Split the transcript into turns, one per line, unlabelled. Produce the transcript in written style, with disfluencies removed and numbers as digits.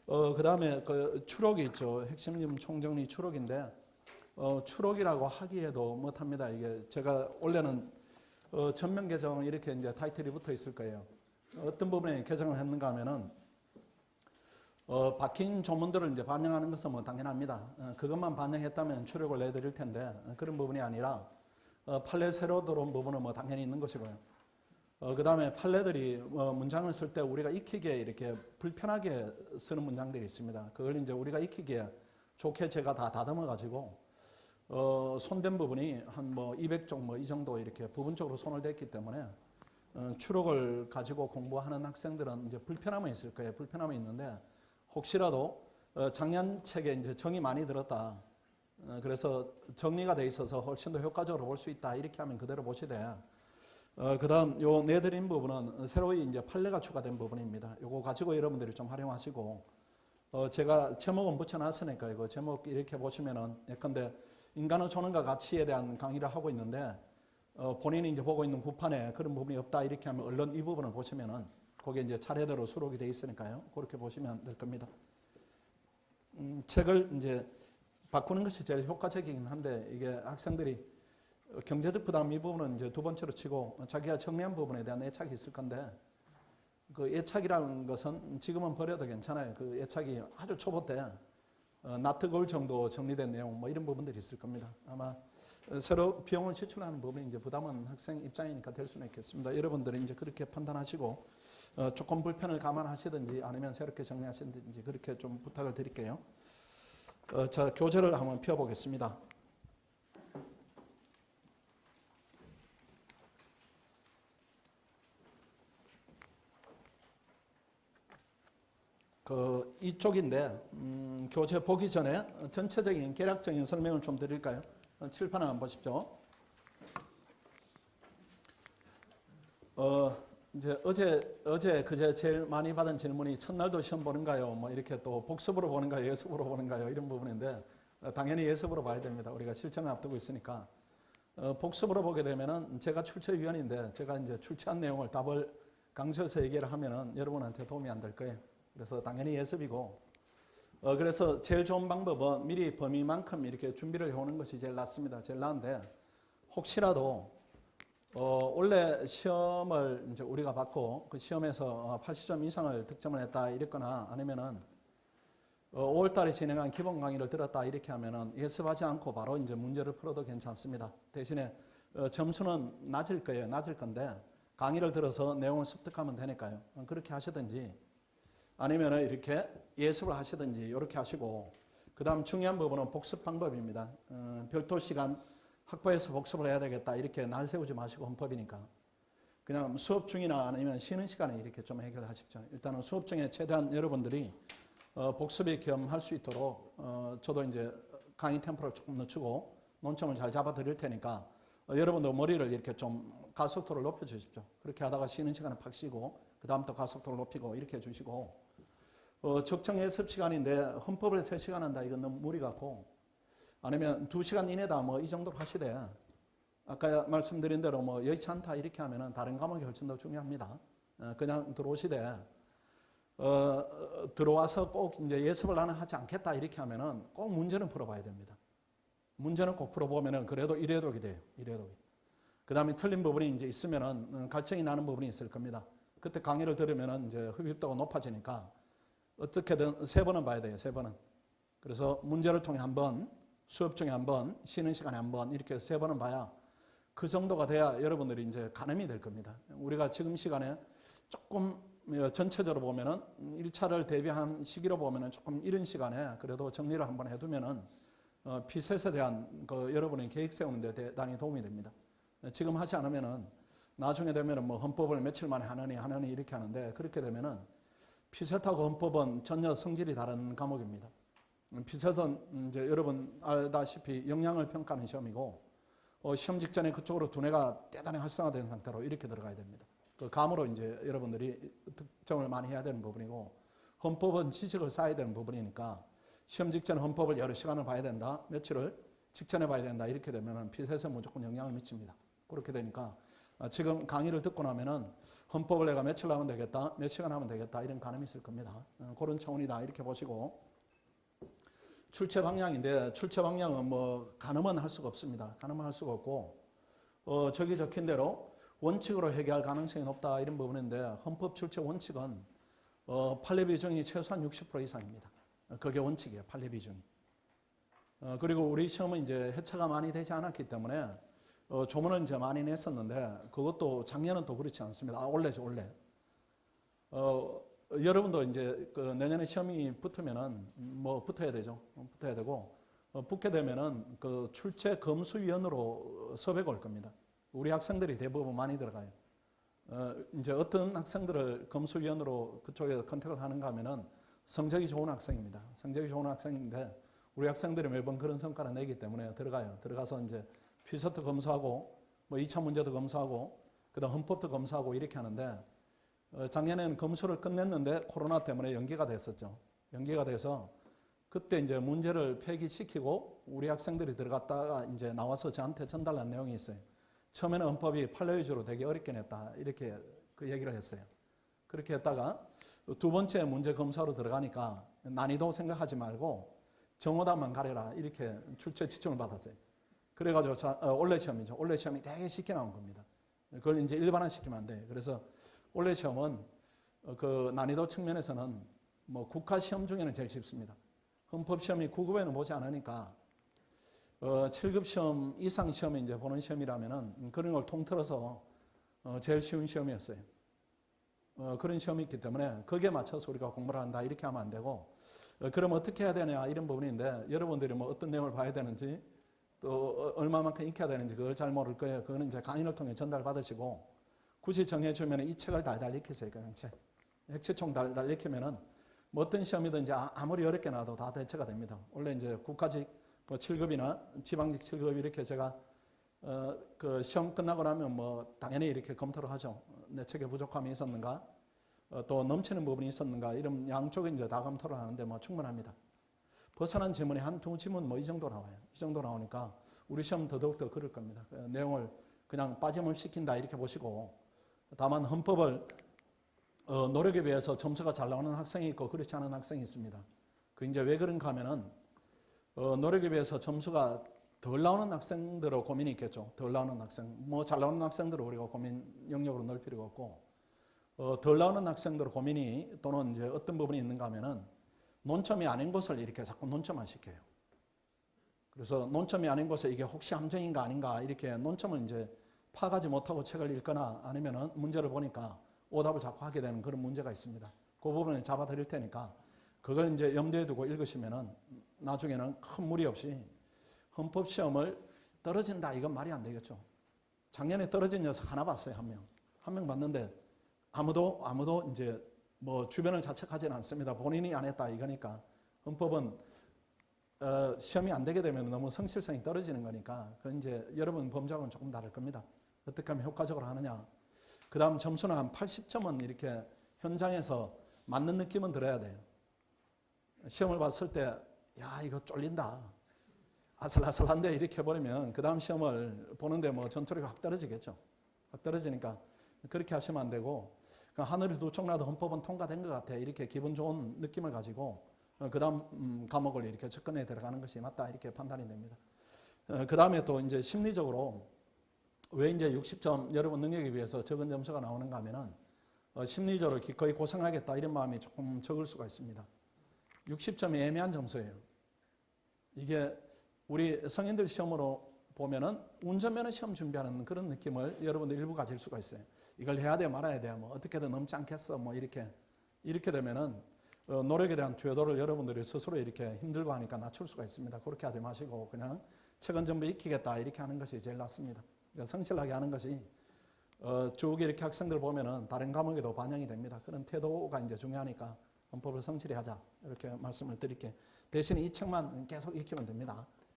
그 다음에 그 추록이 있죠. 핵심 총정리 추록인데, 추록이라고 하기에도 못합니다. 이게 제가 원래는 전면 개정 이렇게 이제 타이틀이 붙어 있을 거예요. 어떤 부분에 개정을 했는가 하면은, 박힌 조문들을 이제 반영하는 것은 뭐 당연합니다. 그것만 반영했다면 추록을 내드릴 텐데, 그런 부분이 아니라, 판례 새로 들어온 부분은 뭐 당연히 있는 것이고요. 그 다음에 판례들이 문장을 쓸 때 우리가 익히기에 이렇게 불편하게 쓰는 문장들이 있습니다. 그걸 이제 우리가 익히기에 좋게 제가 다 다듬어가지고, 손댄 부분이 한 뭐 200쪽 뭐 이 정도 이렇게 부분적으로 손을 댔기 때문에, 추록을 가지고 공부하는 학생들은 이제 불편함은 있을 거예요. 불편함은 있는데, 혹시라도 작년 책에 이제 정이 많이 들었다. 그래서 정리가 돼 있어서 훨씬 더 효과적으로 볼 수 있다. 이렇게 하면 그대로 보시되, 그 다음 요 내드린 부분은 새로이 이제 판례가 추가된 부분입니다. 요거 가지고 여러분들이 좀 활용하시고, 제가 제목은 붙여놨으니까 이거 제목 이렇게 보시면은 예컨대 인간의 존엄과 가치에 대한 강의를 하고 있는데, 본인이 이제 보고 있는 구판에 그런 부분이 없다 이렇게 하면 얼른 이 부분을 보시면은 거기에 이제 차례대로 수록이 되어 있으니까요. 그렇게 보시면 될 겁니다. 책을 이제 바꾸는 것이 제일 효과적이긴 한데, 이게 학생들이 경제적 부담 이 부분은 이제 두 번째로 치고 자기가 정리한 부분에 대한 애착이 있을 건데, 그 애착이라는 것은 지금은 버려도 괜찮아요. 그 애착이 아주 초보 때 나트 거울 정도 정리된 내용 뭐 이런 부분들이 있을 겁니다. 아마 새로 비용을 지출하는 부분이 이제 부담은 학생 입장이니까 될 수는 있겠습니다. 여러분들은 이제 그렇게 판단하시고 조금 불편을 감안하시든지 아니면 새롭게 정리하시든지 그렇게 좀 부탁을 드릴게요. 자, 교재를 한번 펴보겠습니다. 이쪽인데, 교재 보기 전에 전체적인 개략적인 설명을 좀 드릴까요? 칠판을 한번 보십시오. 이제 그제 제일 많이 받은 질문이 첫날도 시험 보는가요? 뭐 이렇게 또 복습으로 보는가요? 예습으로 보는가요? 이런 부분인데, 당연히 예습으로 봐야 됩니다. 우리가 실전을 앞두고 있으니까. 복습으로 보게 되면은 제가 출제위원인데, 제가 이제 출제한 내용을 답을 강조해서 얘기를 하면은 여러분한테 도움이 안 될 거예요. 그래서 당연히 예습이고, 그래서 제일 좋은 방법은 미리 범위만큼 이렇게 준비를 해오는 것이 제일 낫습니다. 제일 나은데, 혹시라도, 원래 시험을 이제 우리가 받고 그 시험에서 80점 이상을 득점을 했다 이랬거나 아니면은 5월 달에 진행한 기본 강의를 들었다 이렇게 하면은 예습하지 않고 바로 이제 문제를 풀어도 괜찮습니다. 대신에 점수는 낮을 거예요. 낮을 건데 강의를 들어서 내용을 습득하면 되니까요. 그렇게 하시든지 아니면 이렇게 예습을 하시든지 이렇게 하시고, 그 다음 중요한 부분은 복습 방법입니다. 별도 시간 확보해서 복습을 해야 되겠다 이렇게 날 세우지 마시고 헌법이니까 그냥 수업 중이나 아니면 쉬는 시간에 이렇게 좀 해결하십시오. 일단은 수업 중에 최대한 여러분들이 복습이 겸 할 수 있도록 저도 이제 강의 템포를 조금 늦추고 논점을 잘 잡아 드릴 테니까 여러분도 머리를 이렇게 좀 가속도를 높여 주십시오. 그렇게 하다가 쉬는 시간에 팍 쉬고 그 다음 또 가속도를 높이고 이렇게 해주시고, 적정 예습 시간인데 헌법을 3시간 한다 이건 너무 무리 같고, 아니면 2시간 이내다 뭐 이 정도로 하시되, 아까 말씀드린 대로 뭐 여의치 않다 이렇게 하면은 다른 과목이 훨씬 더 중요합니다. 그냥 들어오시되, 들어와서 꼭 이제 예습을 나는 하지 않겠다 이렇게 하면은 꼭 문제는 풀어봐야 됩니다. 문제는 꼭 풀어보면은 그래도 이래독이 돼요. 이래독이. 그 다음에 틀린 부분이 이제 있으면은 갈증이 나는 부분이 있을 겁니다. 그때 강의를 들으면은 이제 흡입도가 높아지니까 어떻게든 3번은 봐야 돼요. 3번은. 그래서 문제를 통해 한 번, 수업 중에 한 번, 쉬는 시간에 한 번 이렇게 3번은 봐야 그 정도가 돼야 여러분들이 이제 가늠이 될 겁니다. 우리가 지금 시간에 조금 전체적으로 보면은 1차를 대비한 시기로 보면은 조금 이른 시간에 그래도 정리를 한번 해두면은 피셋에 대한 그 여러분의 계획 세우는데 대단히 도움이 됩니다. 지금 하지 않으면은 나중에 되면은 뭐 헌법을 며칠 만에 하느니 이렇게 하는데, 그렇게 되면은 피셋하고 헌법은 전혀 성질이 다른 과목입니다. 피셋은 이제 여러분 알다시피 역량을 평가하는 시험이고, 시험 직전에 그쪽으로 두뇌가 대단히 활성화된 상태로 이렇게 들어가야 됩니다. 그 감으로 이제 여러분들이 득점을 많이 해야 되는 부분이고, 헌법은 지식을 쌓아야 되는 부분이니까 시험 직전 헌법을 여러 시간을 봐야 된다, 며칠을 직전에 봐야 된다 이렇게 되면 피셋에 무조건 영향을 미칩니다. 그렇게 되니까 지금 강의를 듣고 나면은 헌법을 내가 며칠 하면 되겠다, 몇 시간 하면 되겠다 이런 가늠이 있을 겁니다. 그런 차원이다 이렇게 보시고, 출제 방향인데 출제 방향은 뭐 가늠은 할 수가 없습니다. 가늠은 할 수가 없고 저기 적힌 대로 원칙으로 해결할 가능성이 높다 이런 부분인데, 헌법 출제 원칙은 판례 비중이 최소한 60% 이상입니다. 그게 원칙이에요. 판례 비중이. 그리고 우리 시험은 이제 해체가 많이 되지 않았기 때문에 조문을 이제 많이 냈었는데, 그것도 작년은 또 그렇지 않습니다. 올해죠, 올해. 여러분도 이제 그 내년에 시험이 붙으면은 뭐 붙어야 되죠. 붙어야 되고, 붙게 되면은 그 출제 검수위원으로 섭외가 올 겁니다. 우리 학생들이 대부분 많이 들어가요. 이제 어떤 학생들을 검수위원으로 그쪽에 컨택을 하는가 하면은 성적이 좋은 학생입니다. 성적이 좋은 학생인데 우리 학생들이 매번 그런 성과를 내기 때문에 들어가요. 들어가서 이제 피서트 검수하고 뭐 2차 문제도 검수하고 그다음 헌법도 검수하고 이렇게 하는데, 작년에는 검수를 끝냈는데 코로나 때문에 연기가 됐었죠. 연기가 돼서 그때 이제 문제를 폐기시키고 우리 학생들이 들어갔다가 이제 나와서 저한테 전달한 내용이 있어요. 처음에는 헌법이 판례 위주로 되게 어렵게 냈다 이렇게 그 얘기를 했어요. 그렇게 했다가 두 번째 문제 검사로 들어가니까 난이도 생각하지 말고 정오답만 가려라 이렇게 출제 지침을 받았어요. 그래가지고 올해 시험이죠. 올해 시험이 되게 쉽게 나온 겁니다. 그걸 이제 일반화 시키면 안 돼요. 그래서 올해 시험은 그 난이도 측면에서는 뭐 국가 시험 중에는 제일 쉽습니다. 헌법 시험이 9급에는 보지 않으니까 7급 시험 이상 시험에 이제 보는 시험이라면은 그런 걸 통틀어서 제일 쉬운 시험이었어요. 그런 시험이 있기 때문에 거기에 맞춰서 우리가 공부를 한다 이렇게 하면 안 되고, 그럼 어떻게 해야 되냐 이런 부분인데, 여러분들이 뭐 어떤 내용을 봐야 되는지 또 얼마만큼 익혀야 되는지 그걸 잘 모를 거예요. 그거는 이제 강의를 통해 전달 받으시고, 굳이 정해주면 이 책을 달달 익히세요. 그냥 책. 핵체총 달달 익히면은 뭐 어떤 시험이든지 아무리 어렵게 나와도 다 대처가 됩니다. 원래 이제 국가직 뭐 7급이나 지방직 7급 이렇게 제가 그 시험 끝나고 나면 뭐 당연히 이렇게 검토를 하죠. 내 책에 부족함이 있었는가, 또 넘치는 부분이 있었는가, 이런 양쪽에 이제 다 검토를 하는데 뭐 충분합니다. 벗어난 지문이 한 두 지문 뭐 이 정도 나와요. 이 정도 나오니까 우리 시험 더더욱 그럴 겁니다. 내용을 그냥 빠짐없이 시킨다 이렇게 보시고, 다만 헌법을 노력에 비해서 점수가 잘 나오는 학생이 있고 그렇지 않은 학생이 있습니다. 그 이제 왜 그런가 하면은 노력에 비해서 점수가 덜 나오는 학생들은 고민이 있겠죠. 덜 나오는 학생, 뭐 잘 나오는 학생들은 우리가 고민 영역으로 넣을 필요가 없고, 덜 나오는 학생들은 고민이 또는 이제 어떤 부분이 있는가 하면은 논점이 아닌 것을 이렇게 자꾸 논점화 시켜요. 그래서 논점이 아닌 것에 이게 혹시 함정인가 아닌가 이렇게 논점을 이제 파가지 못하고 책을 읽거나 아니면은 문제를 보니까 오답을 자꾸 하게 되는 그런 문제가 있습니다. 그 부분을 잡아 드릴 테니까 그걸 이제 염두에 두고 읽으시면은 나중에는 큰 무리 없이 헌법 시험을 떨어진다 이건 말이 안 되겠죠. 작년에 떨어진 녀석 하나 봤어요. 한 명 봤는데 아무도 이제 뭐 주변을 자책하지는 않습니다. 본인이 안 했다 이거니까. 헌법은 시험이 안 되게 되면 너무 성실성이 떨어지는 거니까 그건 이제 여러분 범죄하고는 조금 다를 겁니다. 어떻게 하면 효과적으로 하느냐. 그 다음 점수는 한 80점은 이렇게 현장에서 맞는 느낌은 들어야 돼요. 시험을 봤을 때 야 이거 쫄린다, 아슬아슬한데 이렇게 해버리면 그 다음 시험을 보는데 뭐 전투력이 확 떨어지겠죠. 확 떨어지니까 그렇게 하시면 안 되고, 하늘이 두 쪽 나도 헌법은 통과된 것 같아 이렇게 기분 좋은 느낌을 가지고 그 다음 과목을 이렇게 접근해 들어가는 것이 맞다 이렇게 판단이 됩니다. 그 다음에 또 이제 심리적으로 왜 이제 60점 여러분 능력에 비해서 적은 점수가 나오는가 하면은 심리적으로 기꺼이 고생하겠다 이런 마음이 조금 적을 수가 있습니다. 60점이 애매한 점수예요. 이게 우리 성인들 시험으로 보면은 운전면허 시험 준비하는 그런 느낌을 여러분들 일부 가질 수가 있어요. 이걸 해야 돼 말아야 돼 뭐 어떻게든 넘지 않겠어 뭐 이렇게 되면은 노력에 대한 투여도를 여러분들이 스스로 이렇게 힘들고 하니까 낮출 수가 있습니다. 그렇게 하지 마시고 그냥 책은 전부 익히겠다 이렇게 하는 것이 제일 낫습니다. 그러니까 성실하게 하는 것이 쭉 이렇게 학생들 보면은 다른 과목에도 반영이 됩니다. 그런 태도가 이제 중요하니까 헌법을 성실히 하자 이렇게 말씀을 드릴게요. 대신 이 책만 계속 익히면 됩니다.